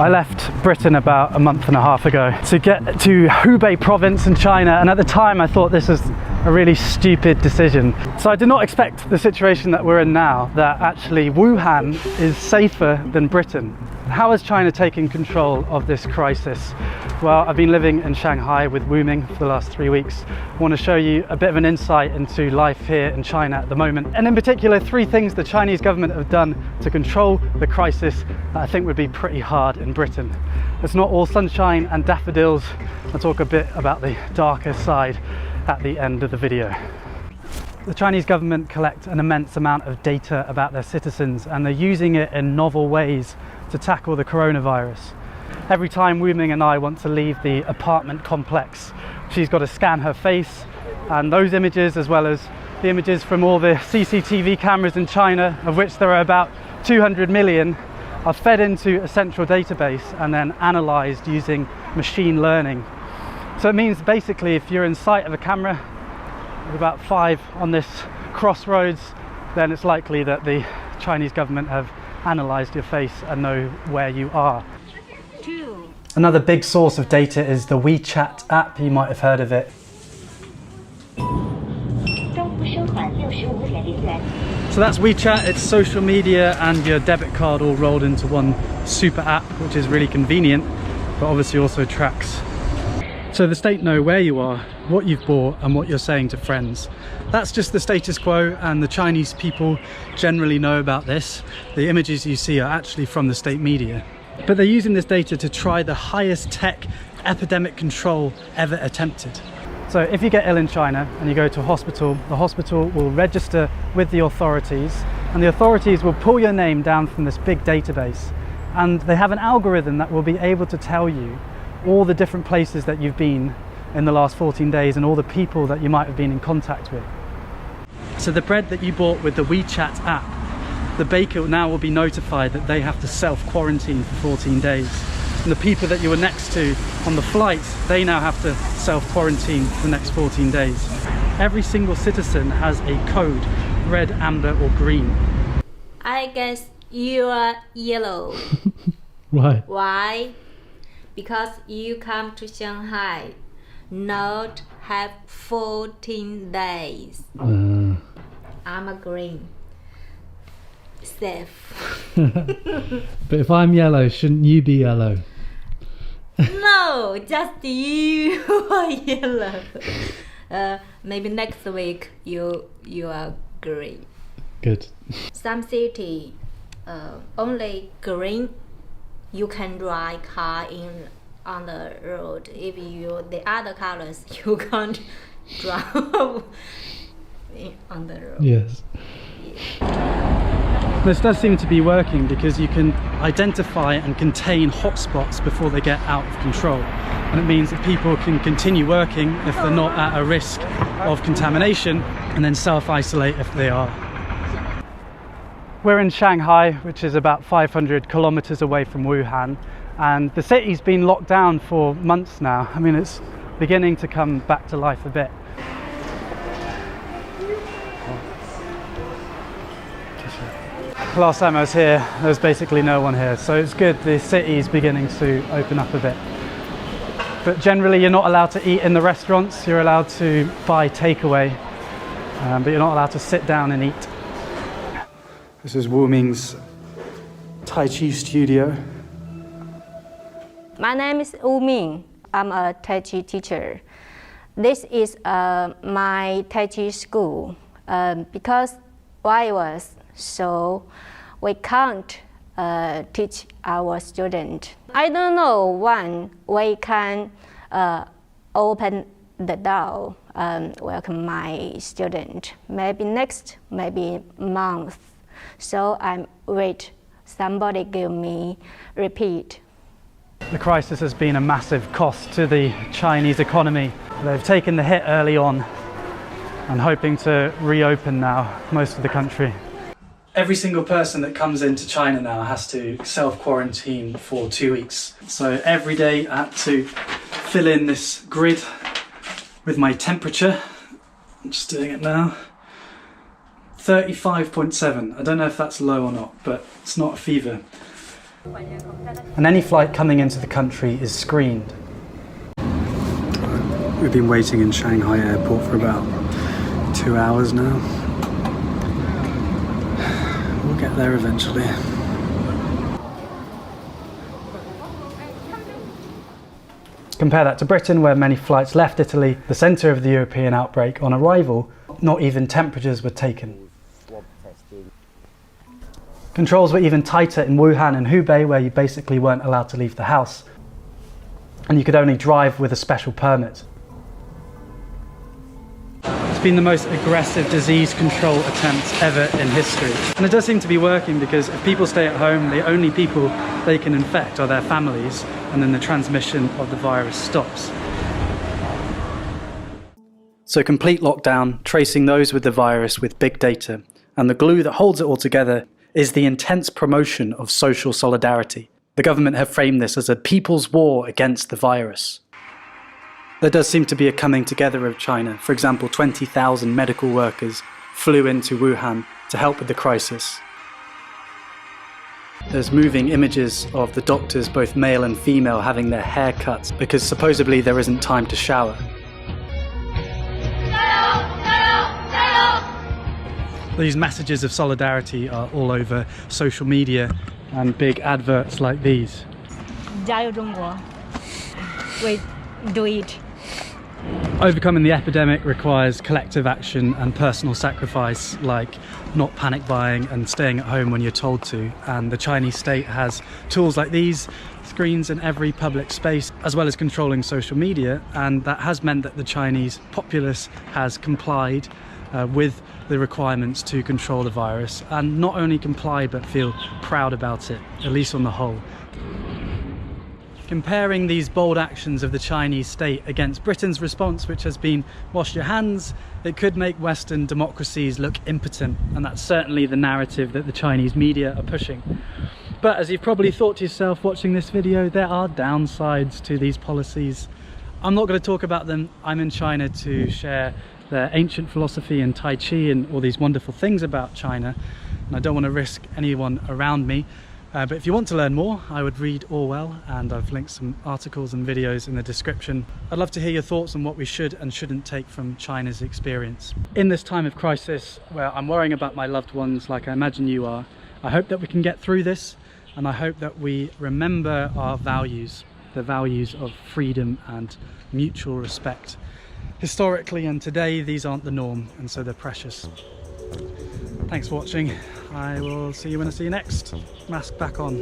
I left Britain about a month and a half ago to get to Hubei province in China, and at the time I thought this was a really stupid decision. So I did not expect the situation that we're in now, that actually Wuhan is safer than Britain. How has China taken control of this crisis? Well, I've been living in Shanghai with Wu Ming for the last 3 weeks. I want to show you a bit of an insight into life here in China at the moment, and in particular 3 things the Chinese government have done to control the crisis that I think would be pretty hard in Britain. It's not all sunshine and daffodils. I'll talk a bit about the darker side at the end of the video. The Chinese government collect an immense amount of data about their citizens, and they're using it in novel ways to tackle the coronavirus. Every time Wu Ming and I want to leave the apartment complex, she's got to scan her face, and those images, as well as the images from all the CCTV cameras in China, of which there are about 200 million, are fed into a central database and then analysed using machine learning. So it means basically if you're in sight of a camera with about 5 on this crossroads, then it's likely that the Chinese government have analysed your face and know where you are. Another big source of data is the WeChat app. You might have heard of it. So that's WeChat. It's social media and your debit card all rolled into one super app, which is really convenient, but obviously also tracks. So the state know where you are, what you've bought, and what you're saying to friends. That's just the status quo, and the Chinese people generally know about this. The images you see are actually from the state media. But they're using this data to try the highest tech epidemic control ever attempted. So if you get ill in China and you go to a hospital, the hospital will register with the authorities, and the authorities will pull your name down from this big database. And they have an algorithm that will be able to tell you all the different places that you've been in the last 14 days and all the people that you might have been in contact with. So the bread that you bought with the WeChat app, the baker now will be notified that they have to self-quarantine for 14 days. And the people that you were next to on the flight, they now have to self-quarantine for the next 14 days. Every single citizen has a code, red, amber or green. I guess you are yellow. Why? Why? Because you come to Shanghai, not have 14 days. I'm a green. Safe. But if I'm yellow, shouldn't you be yellow? No, just you are yellow. Maybe next week you are green. Good. Some city only green. You can drive car on the road. If you the other colors, you can't drive on the road. Yes. This does seem to be working because you can identify and contain hotspots before they get out of control. And it means that people can continue working if they're not at a risk of contamination, and then self-isolate if they are. We're in Shanghai, which is about 500 kilometers away from Wuhan, and the city's been locked down for months now. I mean, it's beginning to come back to life a bit. Last time I was here, there was basically no one here, so it's good the city's beginning to open up a bit. But generally you're not allowed to eat in the restaurants, you're allowed to buy takeaway, but you're not allowed to sit down and eat. This is Wu Ming's Tai Chi studio. My name is Wu Ming. I'm a Tai Chi teacher. This is my Tai Chi school because virus, so we can't teach our student. I don't know when we can open the door and welcome my student. Maybe next, maybe month. So I'm wait. Somebody give me repeat. The crisis has been a massive cost to the Chinese economy. They've taken the hit early on and hoping to reopen now most of the country. Every single person that comes into China now has to self-quarantine for 2 weeks. So every day I had to fill in this grid with my temperature. I'm just doing it now. 35.7. I don't know if that's low or not, but it's not a fever. and any flight coming into the country is screened. We've been waiting in Shanghai airport for about 2 hours now. We'll get there eventually. Compare that to Britain, where many flights left Italy, the centre of the European outbreak. On arrival, not even temperatures were taken. Controls were even tighter in Wuhan and Hubei, where you basically weren't allowed to leave the house, and you could only drive with a special permit. It's been the most aggressive disease control attempt ever in history. And it does seem to be working, because if people stay at home, the only people they can infect are their families, and then the transmission of the virus stops. So complete lockdown, tracing those with the virus with big data, and the glue that holds it all together is the intense promotion of social solidarity. The government have framed this as a people's war against the virus. There does seem to be a coming together of China. For example, 20,000 medical workers flew into Wuhan to help with the crisis. There's moving images of the doctors, both male and female, having their hair cut because supposedly there isn't time to shower. These messages of solidarity are all over social media and big adverts like these. 加油中国 We do it. Overcoming the epidemic requires collective action and personal sacrifice, like not panic buying and staying at home when you're told to. And the Chinese state has tools like these, screens in every public space, as well as controlling social media, and that has meant that the Chinese populace has complied with the requirements to control the virus, and not only comply but feel proud about it, at least on the whole. Comparing these bold actions of the Chinese state against Britain's response, which has been wash your hands, it could make Western democracies look impotent, and that's certainly the narrative that the Chinese media are pushing. But as you've probably thought to yourself watching this video, there are downsides to these policies. I'm not going to talk about them. I'm in China to share their ancient philosophy and Tai Chi and all these wonderful things about China, and I don't want to risk anyone around me. But if you want to learn more, I would read Orwell, and I've linked some articles and videos in the description. I'd love to hear your thoughts on what we should and shouldn't take from China's experience. In this time of crisis, where I'm worrying about my loved ones like I imagine you are, I hope that we can get through this, and I hope that we remember our values, the values of freedom and mutual respect. Historically and today, these aren't the norm, and so they're precious. Thanks for watching. I will see you when I see you next. Mask back on.